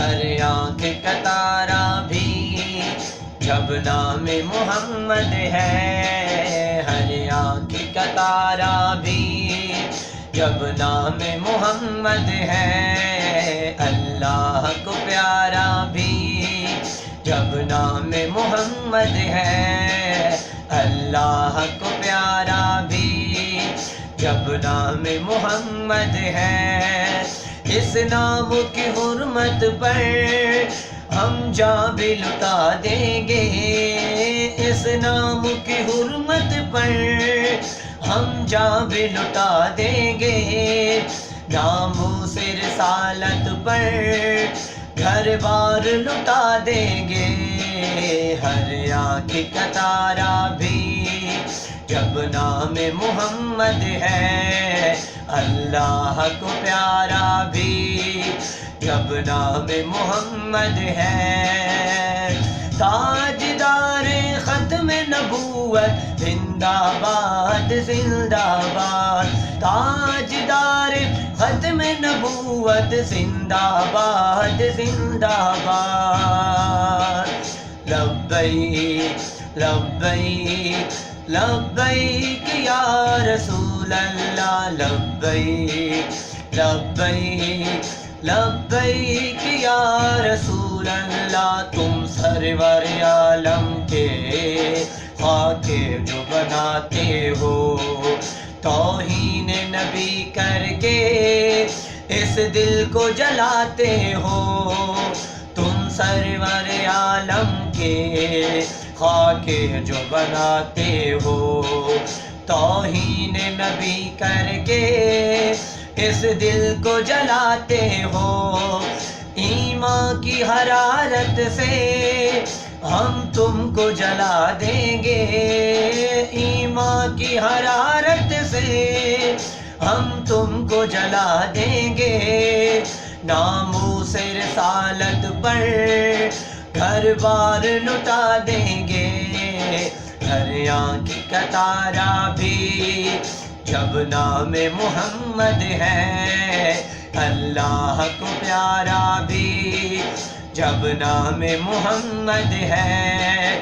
ہر آنکھ کا تارا بھی جب نام محمد ہے، ہر آنکھ کا تارا بھی جب نام محمد ہے، اللہ کو پیارا بھی جب نام محمد ہے، اللہ کو پیارا بھی جب نام محمد ہے۔ اس نام کی حرمت پر ہم جان بھی لٹا دیں گے، اس نام کی حرمت پر ہم جان بھی لٹا دیں گے، ناموس رسالت پر گھر بار لٹا دیں گے، ہر آنکھ کا تارا بھی جب نام محمد ہے، اللہ کو پیارا بھی جب نام محمد ہے۔ تاجدار ختم نبوت زندہ باد زندہ باد، تاجدار ختم نبوت زندہ باد زندہ باد، لبیک لبیک لبیک یا رسول اللہ، لبیک لبیک لبیک یا رسول اللہ، تم سرور عالم کے خاک جو بناتے ہو، توہین نبی کر کے اس دل کو جلاتے ہو، تم سرور عالم کے خاک جو بناتے ہو، توہین نبی کر کے اس دل کو جلاتے ہو، ایمان کی حرارت سے ہم تم کو جلا دیں گے، ایمان کی حرارت سے ہم تم کو جلا دیں گے، ناموس رسالت پر گھر بار لٹا دیں گے، ہر آنکھ کا تارا بھی جب نام محمد ہے، اللہ کو پیارا بھی جب نام محمد ہے۔